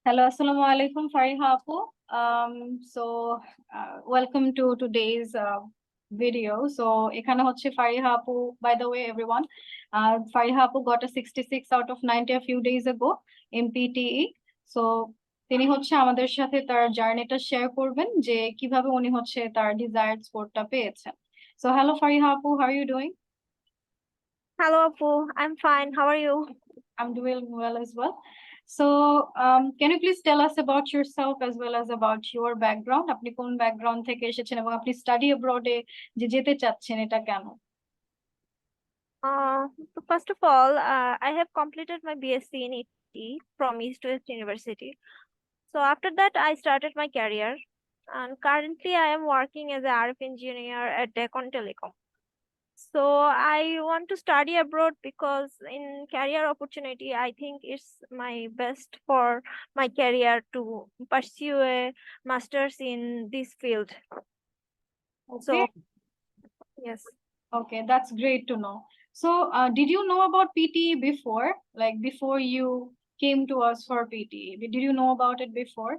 Hello, assalamu alaikum, Fariha Apu. Welcome to today's video. So, এখানে হচ্ছে Fariha Apu, by the way, everyone. Fariha Apu got a 66 out of 90 a few days ago in PTE. So, তিনি হচ্ছে আমাদের সাথে তার জার্নিটা share করবেন যে কিভাবে উনি হচ্ছে তার ডিজায়ার্ড স্কোরটা পেয়েছেন। So, hello Fariha Apu, how are you doing? Hello, Apu. I'm fine. How are you? I'm doing well as well. So, can you please tell us about yourself as well as about your background? আপনি কোন background থেকে এসেছেন এবং আপনি study অ্যাব্রডে যে যেতে চাচ্ছেন এটা কেন? So first of all, I have completed my BSc in ET from East West University. So after that, I started my career, and currently I am working as a RF engineer at Decon Telecom. So I want to study abroad because in career opportunity, I think it's my best for my career to pursue a master's in this field. So Okay, yes. okay, that's great to know. So, did you know about PTE before? Like before you came to us for PTE, did you know about it before?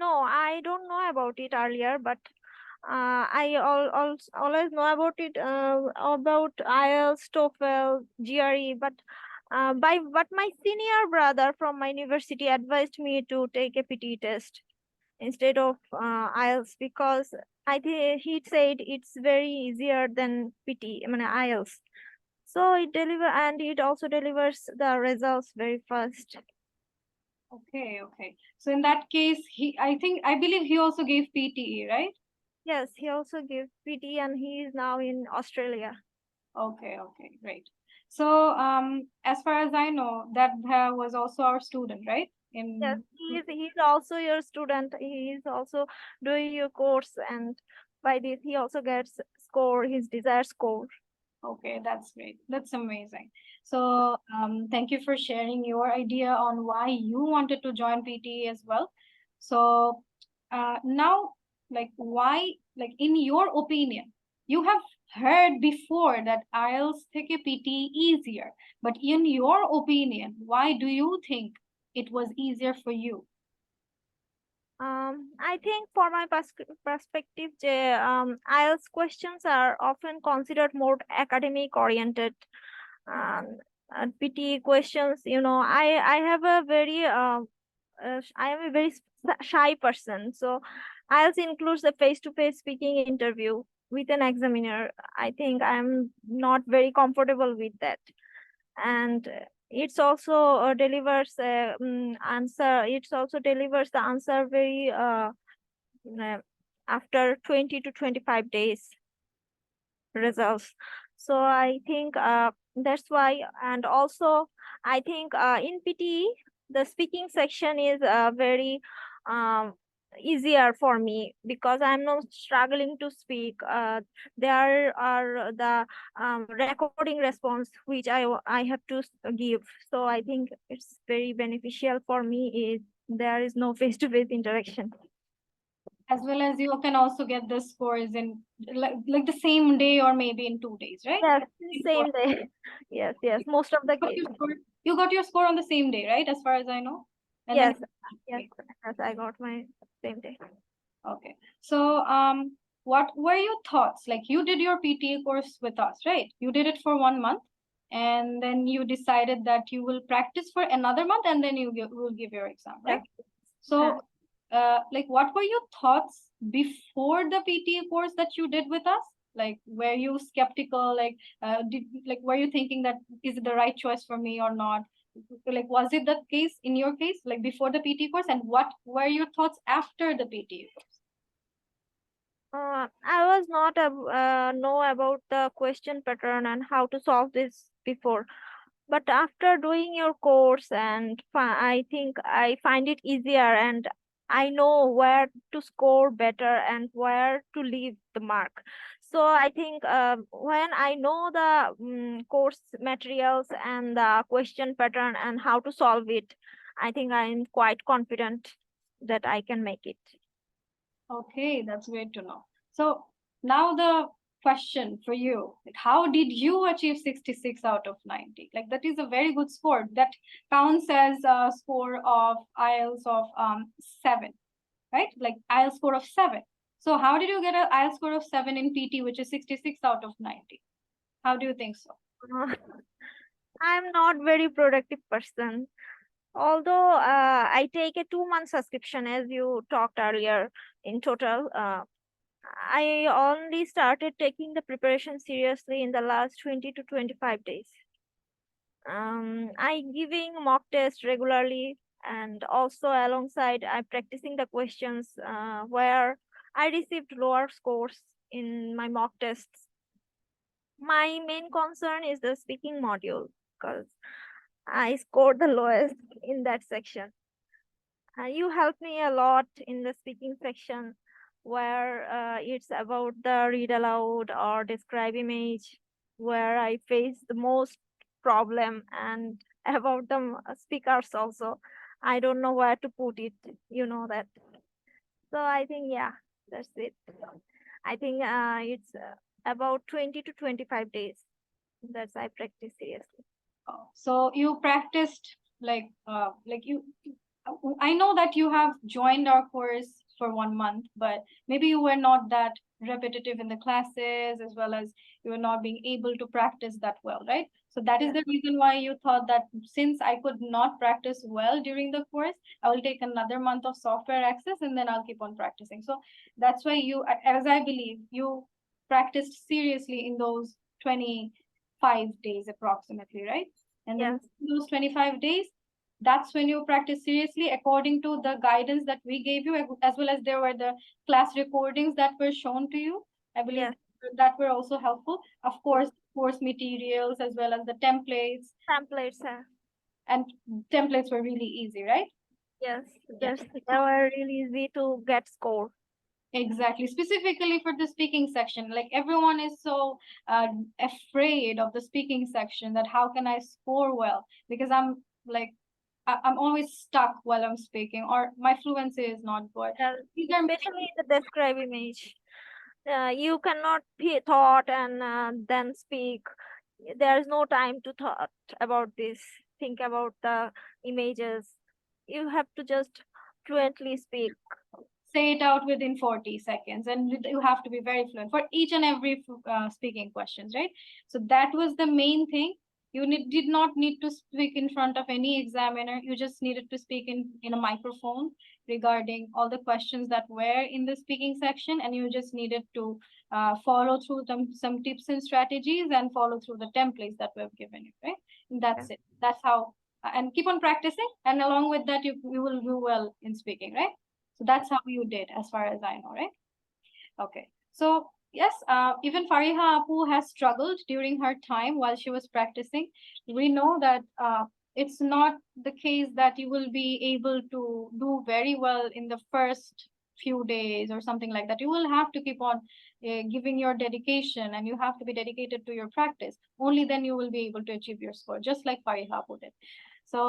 No, I don't know about it earlier, but always know about it about IELTS, TOEFL, GRE. But my senior brother from my university advised me to take a PTE test instead of IELTS because I think he said it's very easier than PTE, I mean IELTS. So it also delivers the results very fast. Okay. So in that case, I believe he also gave PTE, right? Yes, he also gave PTE and he is now in Australia. Okay, great. So, as far as I know, that was also our student, right? Yes, he's also your student. He is also doing your course, and by this he also gets his desired score. Okay, that's great. That's amazing. So, thank you for sharing your idea on why you wanted to join PTE as well. So, now, like in your opinion, you have heard before that IELTS থেকে PTE easier, but in your opinion, why do you think it was easier for you? I think for my perspective, IELTS questions are often considered more academic oriented. And PTE questions, I have a very I am a very shy person. So IELTS includes a face-to-face speaking interview with an examiner. I think I'm not very comfortable with that. And it's also delivers answer. It's also delivers the answer very after 20 to 25 days results. So I think that's why. And also I think in PTE the speaking section is very easier for me because I'm not struggling to speak. There are the recording response which I have to give. So I think it's very beneficial for me. There is no face-to-face interaction. As well as you can also get the scores in like the same day or maybe in 2 days, right? Yes, same day. Yes, most of the cases. You got your score on the same day, right? As far as I know. And Yes, then yes, I got my same day. Okay. So, what were your thoughts? Like you did your PTA course with us, right? You did it for 1 month, and then you decided that you will practice for another month, and then will give your exam, right? Yes. So, like, what were your thoughts before the PTA course that you did with us? Like, were you skeptical? Were you thinking that is it the right choice for me or not? Like, was it the case in your case, like before the PT course, and what were your thoughts after the PT course? I was not know about the question pattern and how to solve this before. But after doing your course, and I think I find it easier, and I know where to score better and where to leave the mark. So I think when I know the course materials and the question pattern and how to solve it, I think I'm quite confident that I can make it. Okay, that's great to know. So now the question for you. Like, how did you achieve 66 out of 90? Like, that is a very good score. That counts as a score of IELTS of 7, right? Like IELTS score of 7. So how did you get an IELTS score of 7 in PT, which is 66 out of 90? How do you think so? I'm not very productive person. Although I take a 2-month subscription, as you talked earlier, in total, I only started taking the preparation seriously in the last 20 to 25 days. I giving mock tests regularly, and also alongside I practicing the questions where I received lower scores in my mock tests. My main concern is the speaking module because I scored the lowest in that section. You helped me a lot in the speaking section where it's about the read aloud or describe image, where I face the most problem, and about the speakers also. I don't know where to put it, you know that. So I think, yeah, that's it. I think it's about 20 to 25 days. That's I practice seriously. So you practiced like you. I know that you have joined our course for 1 month, but maybe you were not that repetitive in the classes, as well as you were not being able to practice that well, right? So that is Yeah. the reason why you thought that since I could not practice well during the course, I will take another month of software access and then I'll keep on practicing. So that's why you, as I believe, you practiced seriously in those 25 days approximately, right? And then Yes. those 25 days, that's when you practice seriously according to the guidance that we gave you, as well as there were the class recordings that were shown to you. I believe Yes. that were also helpful. Of Yes. course, course materials as well as the templates, Templates. and templates were really easy, right? Yes. Yeah. They were really easy to get score. Exactly. Specifically for the speaking section, like everyone is so uh, afraid of the speaking section, that how can I score well? Because I'm like, I'm always stuck while I'm speaking, or my fluency is not good. These are Especially the describe image. You cannot be thought and then speak. There is no time to thought about this. Think about the images. You have to just fluently speak. say it out within 40 seconds, and you have to be very fluent for each and every speaking questions, right? So that was the main thing. You did not need to speak in front of any examiner. You just needed to speak in a microphone regarding all the questions that were in the speaking section, and you just needed to follow through some tips and strategies and follow through the templates that were given you, right? And Yeah. that's it. That's how, and keep on practicing, and along with that, you will do well in speaking, right? So that's how you did, as far as I know, right? Okay. So yes, even Fariha Apu has struggled during her time while she was practicing. We know that it's not the case that you will be able to do very well in the first few days or something like that. You will have to keep on giving your dedication, and you have to be dedicated to your practice. Only then you will be able to achieve your score, just like Fariha Apu did. So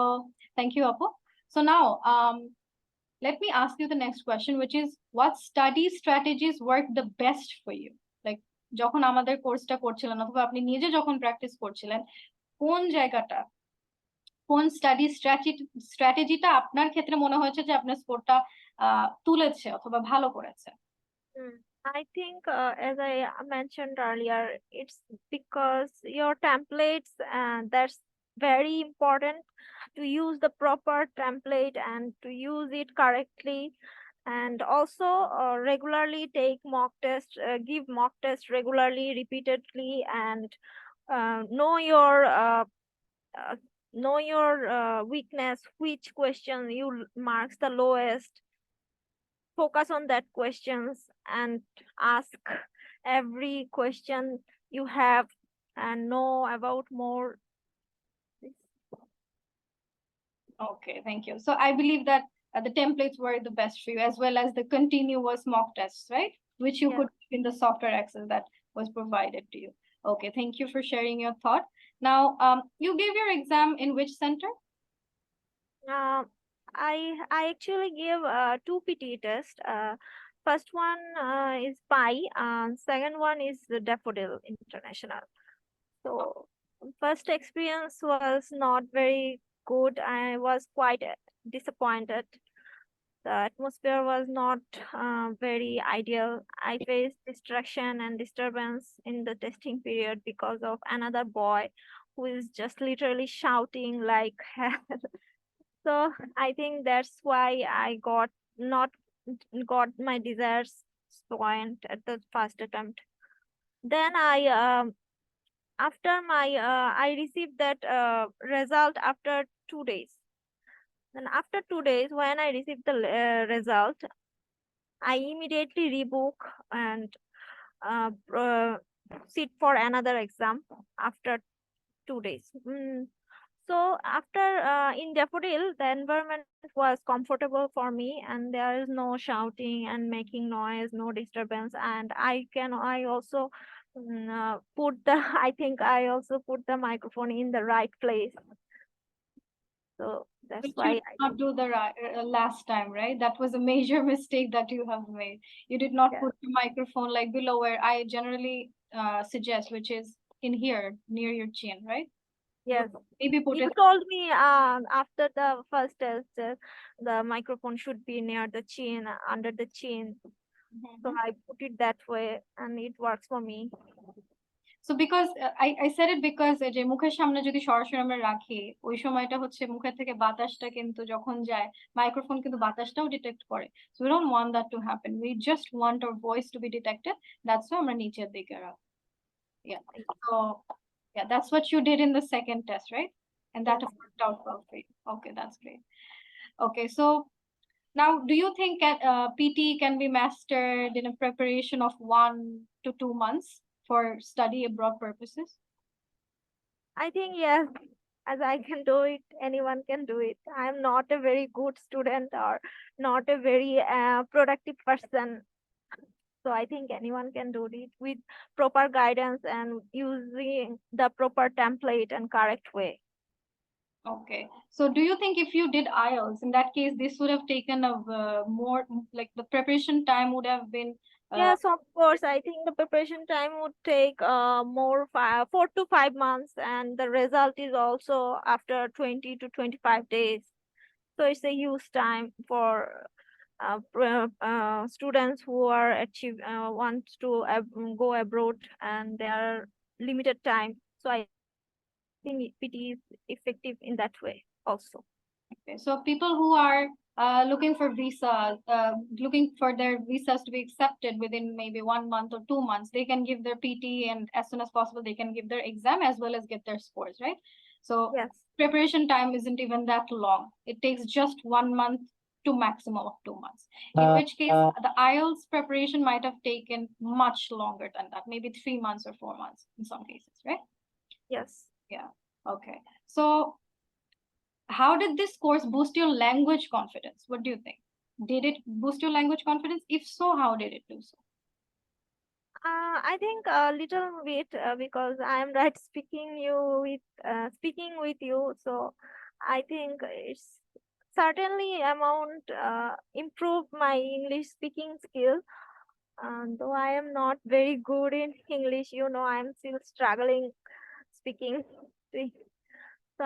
thank you, Apu. So now, let me ask you the next question, which is what study strategies work the best for you? Like যখন আমাদের কোর্সটা করছিলেন অথবা আপনি নিজে যখন practice করছিলেন, কোন জায়গাটা, কোন স্টাডি স্ট্র্যাটেজিটা আপনার ক্ষেত্রে মনে হয়েছে যে আপনার স্কোরটা তুলেছে অথবা ভালো করেছে? I think, as I mentioned earlier, it's because your templates, and that's very important to use the proper template and to use it correctly. And also, regularly take mock tests, give mock tests regularly, repeatedly, and know your uh, weakness, which question you marks the lowest. Focus on that questions and ask every question you have and know about more. Okay, thank you. So I believe that the templates were the best for you, as well as the continuous mock tests, right? Which you Yeah. could do in the software access that was provided to you. Okay, thank you for sharing your thought. Now, you gave your exam in which center? I actually gave 2 PTE tests. First one is Pi, and second one is the Daffodil International. So first experience was not very good. I was quite disappointed. The atmosphere was not very ideal. I faced distraction and disturbance in the testing period because of another boy who is just literally shouting like hell. So I think that's why I got not got my desires spoiled at the first attempt. Then I received that result after 2 days. Then after 2 days, when I received the result, I immediately rebook and sit for another exam after 2 days. So after in Daffodil, the environment was comfortable for me, and there is no shouting and making noise, no disturbance, and I also put the I think I also put the microphone in the right place. So that's Which you why did I not think do the last time, right? That was a major mistake that you have made. You did not yeah. put the microphone like below where I generally suggest, which is in here near your chin, right? You Yes. maybe put You it. told me after the first test, the microphone should be near the chin, under the chin. So Mhm. I put it that way, and it works for me. So because I said it because যে মুখের সামনে যদি সরাসরি আমরা রাখি ওই সময়টা হচ্ছে মুখের থেকে বাতাসটা কিন্তু যখন যায় মাইক্রোফোন কিন্তু বাতাসটাও ডিটেক্ট করে, so we don't want that to happen, we just want our voice to be detected. That's why আমরা নিচের দিকে রাখি. Yeah. So yeah, that's what you did in the second test, right? And that Yes. worked out well for you. Okay, that's great. Okay, so now do you think PT can be mastered in a preparation of 1 to 2 months for study abroad purposes? I think yes, as I can do it, anyone can do it. I am not a very good student or not a very productive person. So I think anyone can do it with proper guidance and using the proper template and correct way. Okay. So do you think if you did IELTS, in that case, this would have taken a more, like the preparation time would have been, uh, Yes, of course. I think the preparation time would take 4 to 5 months, and the result is also after 20 to 25 days. So it's a huge time for students who are achieve want to go abroad, and they are limited time. So I think PT is effective in that way also. okay. So people who are looking for visas, looking for their visas to be accepted within maybe 1 month or 2 months, they can give their PT and as soon as possible, they can give their exam as well as get their scores, right? So Yes, preparation time isn't even that long. It takes just 1 month to maximum of 2 months. In which case, the IELTS preparation might have taken much longer than that, maybe 3 months or 4 months in some cases, right? yes. Yeah. Okay. So how did this course boost your language confidence? What do you think? Did it boost your language confidence? If so, how did it do so? I think a little bit because I am right speaking with you. So I think it's certainly amount improve my English speaking skill. Though I am not very good in English, I am still struggling speaking. So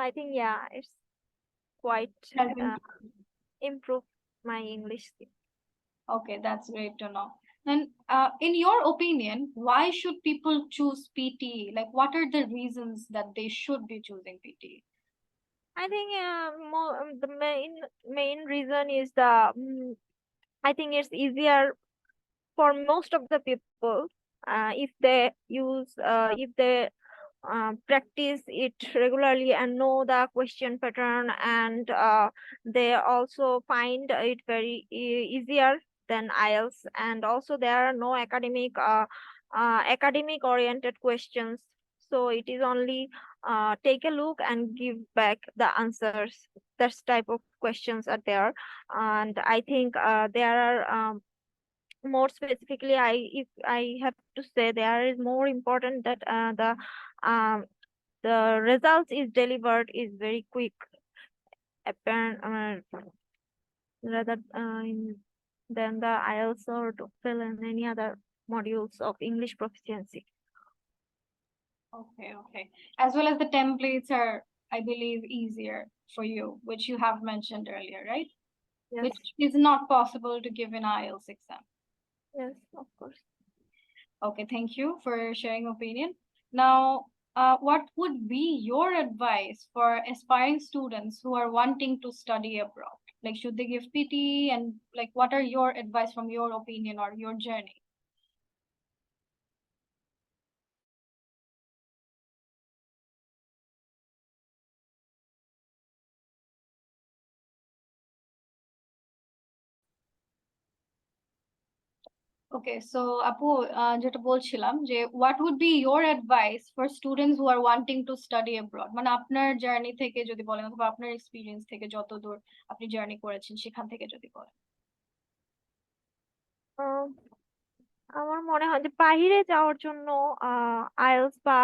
I think yeah, it's quite Has been improve my English skill. okay. That's great to know. And in your opinion, why should people choose PTE? Like, what are the reasons that they should be choosing PTE? I think the main reason is I think it's easier for most of the people if they practice it regularly and know the question pattern, and they also find it very easier than IELTS, and also there are no academic oriented questions, so it is only take a look and give back the answers. That type of questions are there, and I think there are more specifically, if I have to say, there is more important that um, the results is delivered is very quick, apparent, rather. than the IELTS or TOEFL and any other modules of English proficiency. Okay, okay. As well as the templates are, I believe, easier for you, which you have mentioned earlier, right? Yes, Which is not possible to give an IELTS exam. yes, of course. Okay, thank you for sharing opinion. Now, what would be your advice for aspiring students who are wanting to study abroad? Like, should they give PTE, and like, what are your advice from your opinion or your journey? Okay, so আপু যেটা বলছিলাম যে what would be your advice for students who are wanting to study abroad? মানে আপনার journey থেকে যদি বলেন, অথবা আপনার এক্সপিরিয়েন্স থেকে যতদূর আপনি জার্নি করেছেন সেখান থেকে যদি বলেন। আহ, আমার মনে হয় যে বাইরে যাওয়ার জন্য আইএলটিএস বা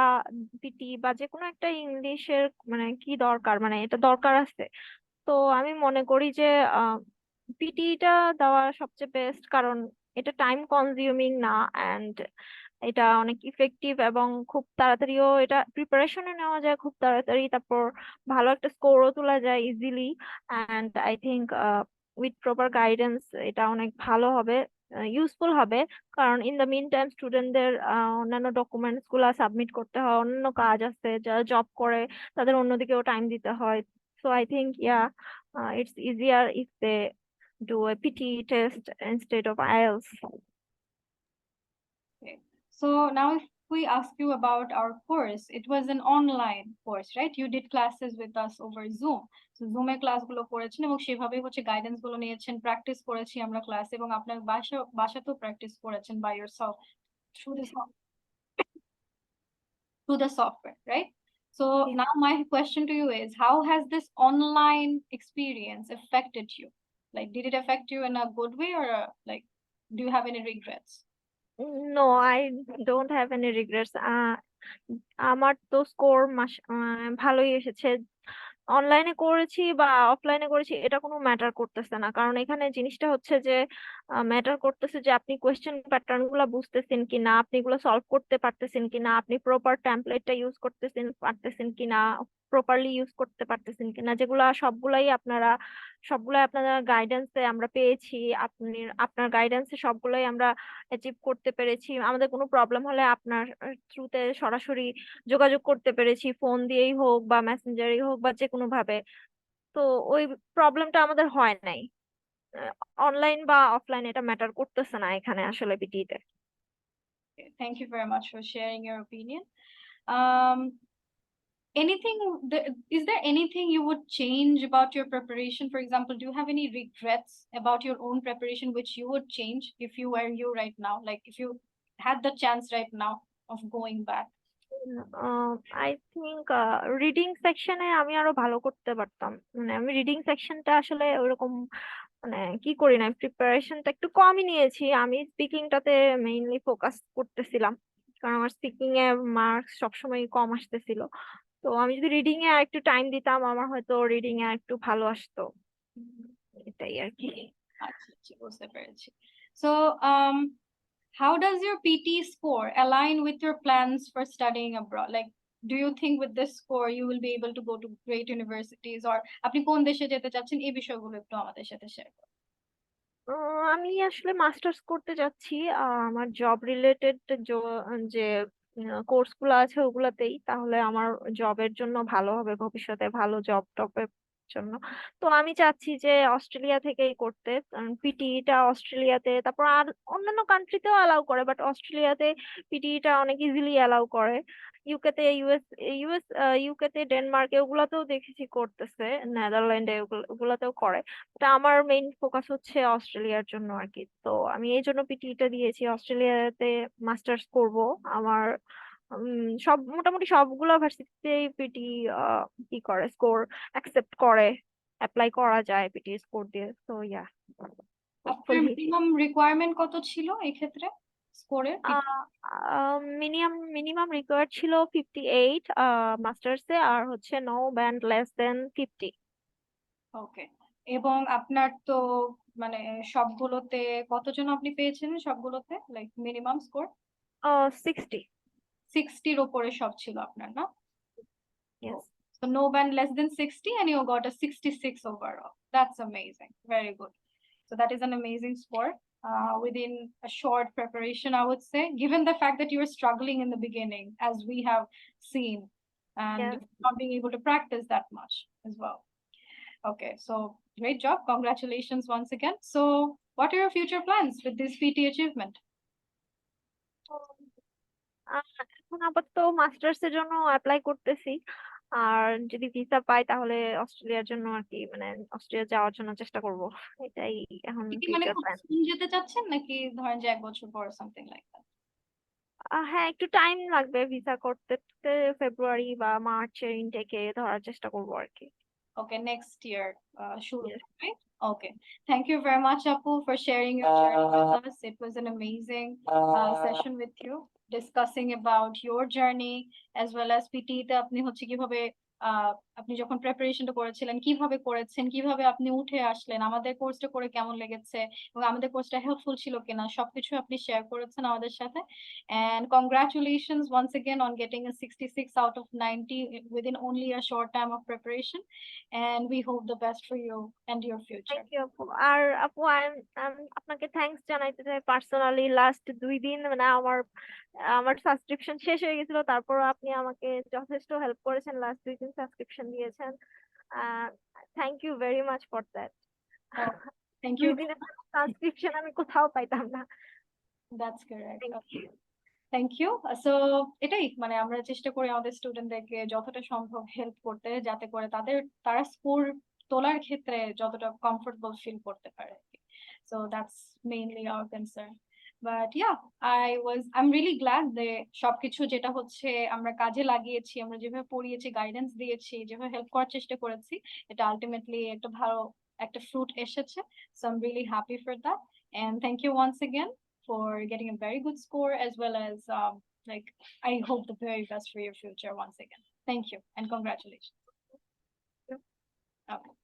পিটি বা যে কোনো একটা ইংলিশের মানে কি দরকার, মানে এটা দরকার আছে। তো আমি মনে করি যে পিটিটা দেওয়া সবচেয়ে বেস্ট, কারণ এটা টাইম কনজিউমিং না, অ্যান্ড এটা অনেক ইফেক্টিভ এবং খুব তাড়াতাড়িও এটা প্রিপারেশনে নেওয়া যায় খুব তাড়াতাড়ি, তারপর ভালো একটা স্কোরও তোলা যায় easily. And I think with proper guidance এটা অনেক ভালো হবে, ইউজফুল হবে। কারণ ইন দ্য মিন টাইম স্টুডেন্টদের অন্যান্য ডকুমেন্টস গুলা সাবমিট করতে হয়, অন্যান্য কাজ আছে, যারা জব করে তাদের অন্যদিকেও টাইম দিতে হয়। So I think it's easier if they do a PT test instead of IELTS. Okay. So now if we ask you about our course, it was an online course, right? You did classes with us over Zoom. So Zoom এ ক্লাসগুলো করেছেন এবং সেভাবেই হচ্ছে guidance গুলো নিয়েছেন, practice করেছি আমরা ক্লাসে, এবং আপনার বাসাতেও প্র্যাকটিস করেছেন by yourself through the through the software, right? So Yeah. now my question to you is, how has this online experience affected you? Like, did it affect you in a good way, or like, do you have any regrets? No, I don't have any regrets. আমার তো score ভালোই এসেছে। অনলাইনে করেছি বা অফলাইনে করেছি এটা কোনো ম্যাটার করতেছে না, কারণ এখানে জিনিসটা হচ্ছে যে ম্যাটার করতেছে যে আপনি কোয়েশ্চেন প্যাটার্ন গুলা বুঝতেছেন কিনা, আপনি এগুলো সলভ করতে পারতেছেন কিনা, আপনি প্রপার টেমপ্লেটটা ইউজ করতেছেন পারতেছেন কিনা, প্রপারলি ইউজ করতে পারতেছেন কিনা, যেগুলা সবগুলাই আপনার গাইডেন্সে আমরা পেয়েছি। আপনার গাইডেন্সে সবগুলাই আমরা অ্যাচিভ করতে পেরেছি। আমাদের কোনো প্রবলেম হলে আপনার থ্রুতে সরাসরি যোগাযোগ করতে পেরেছি, ফোন দিয়েই হোক বা মেসেঞ্জারেই হোক বা যে কোনো ভাবে। তো ওই প্রবলেমটা আমাদের হয় নাই। অনলাইন বা অফলাইন এটা ম্যাটার করতেছে না এখানে আসলে পিটিতে। Okay, thank you very much for sharing your opinion. Um, is there anything you would change about your preparation? For example, do you have any regrets about your own preparation which you would change if you were you right now? Like, if you had the chance right now of going back? I think reading সেকশনে আমি আরো ভালো করতে পারতাম। মানে আমি reading সেকশনটা আসলে ওরকম মানে কি করি না, প্রিপারেশনটা একটু কমই নিয়েছি। আমি স্পিকিংটাতে মেইনলি ফোকাস করতেছিলাম, কারণ আমার স্পিকিং এ মার্কস সবসময় কম আসতেছিল। তো আমি যদি রিডিং এ একটু টাইম দিতাম আমার হয়তো রিডিং এ একটু ভালো আসতো। এটাই আর কি। আচ্ছা, আচ্ছা, বুঝতে পেরেছি। So, how does your PT score align with your plans for studying abroad? Like, do you think with this score you will be able to go to great universities, or আপনি কোন দেশে যেতে চাচ্ছেন, এই বিষয়গুলো একটু আমাদের সাথে শেয়ার করুন। আমি আসলে মাস্টার্স করতে যাচ্ছি আমার জব রিলেটেড যে কোর্স গুলো আছে ওগুলাতেই, তাহলে আমার জবের জন্য ভালো হবে ভবিষ্যতে, ভালো জব টপের জন্য। তো আমি চাচ্ছি যে অস্ট্রেলিয়া থেকেই করতে, কারণ পিটিটা অস্ট্রেলিয়াতে, তারপর আর অন্যান্য কান্ট্রিতেও অ্যালাউ করে, বাট অস্ট্রেলিয়াতে পিটিটা অনেক ইজিলি অ্যালাউ করে। ইউকেতে ইউএস ইউকেতে ডেনমার্কে ওগুলাতেও দেখেছি করতেছে, নেদারল্যান্ডে ওগুলাতেও করে। তা আমার মেইন ফোকাস হচ্ছে অস্ট্রেলিয়ার জন্য আর কি। তো আমি এই জন্য পিটিটা দিয়েছি, অস্ট্রেলিয়াতে মাস্টার্স করব। আমার সব মোটামুটি সবগুলো ভার্সিটিতেই পিটি কি করে, স্কোর অ্যাকসেপ্ট করে, অ্যাপ্লাই করা যায় পিটি স্কোর দিয়ে। তো ইয়া, আপনার হোপফুলি। মিনিমাম রিকোয়ারমেন্ট কত ছিল এই ক্ষেত্রে স্কোরের? মিনিমাম রিকোয়ার্ড ছিল 58 মাস্টার্সে, আর হচ্ছে নো ব্যান্ড লেস দেন 50। ওকে, এবং আপনার তো মানে সবগুলোতে কতজন আপনি পেয়েছিলেন সবগুলোতে, লাইক মিনিমাম স্কোর? 60। 60-র ওপরে সব ছিল আপনার, না? Yes. So no band less than 60 and you got a 66 overall. That's amazing. Very good. So that is an amazing score within a short preparation, I would say, given the fact that you were struggling in the beginning, as we have seen, and Yes. not being able to practice that much as well. Okay, so great job. Congratulations once again. So what are your future plans with this PT achievement? এখন আপাতত masters এর জন্য apply করতেছি। আর যদি visa পাই তাহলে অস্ট্রেলিয়ার জন্য আর কি, মানে অস্ট্রেলিয়া যাওয়ার জন্য চেষ্টা করব। এটাই এখন PT মানে ফিউচার খুব প্ল্যান। soon যেতে চাচ্ছেন নাকি ধরেন যে 1 বছর পর something like that? হ্যাঁ, একটু টাইম লাগবে ভিসা করতে। ফেব্রুয়ারি বা মার্চের ইনটেকে ধরার চেষ্টা করবো আর কি। Okay, next year, should Yes. right? Okay. Thank you very much, Apu, for sharing your journey with us. It was an amazing session with you, discussing about your journey as well as PT তে আপনি হচ্ছে কিভাবে আপনি যখন প্রিপারেশনটা করেছিলেন কিভাবে করেছেন, কিভাবে আপনি উঠে আসলেন, আমাদের কোর্সটা করে কেমন লেগেছে এবং আমাদের কোর্সটা হেল্পফুল ছিল কিনা, সবকিছু আপনি শেয়ার করেছেন আমাদের সাথে। And congratulations once again on getting a 66 out of 90 within only a short time of preparation. And we hope the best for you and your future. Thank you আপু। আর আপু, আপনাকে থ্যাঙ্কস জানাইতে চাই পার্সোনালি। লাস্ট 2 দিন মানে আমার আমার সাবস্ক্রিপশন শেষ হয়ে গেছিল, তারপর আপনি আমাকে যথেষ্ট হেল্প করেছেন, লাস্ট 2 দিন সাবস্ক্রিপশন দিয়েছেন। Thank you very much for that. Oh, thank দুই you. দিনের সাবস্ক্রিপশন আমি কোথাও পাইতাম না। That's correct. Thank you. Thank you. So এটাই মানে আমরা চেষ্টা করি আমাদের স্টুডেন্টদেরকে যতটা সম্ভব হেল্প করতে, যাতে করে তারা স্কোর তোলার ক্ষেত্রে যতটা কমফোর্টেবল ফিল করতে পারে। So that's mainly hour concern. But yeah, I'm really glad যে সবকিছু যেটা হচ্ছে আমরা কাজে লাগিয়েছি, আমরা যেভাবে পড়িয়েছি, গাইডেন্স দিয়েছি, যেভাবে হেল্প করার চেষ্টা করেছি, এটা আলটিমেটলি একটা ভালো একটা ফ্রুট এসেছে। So I am really happy for that. And thank you once again for getting a very good score, as well as like I hope the very best for your future once again. Thank you and congratulations. Okay.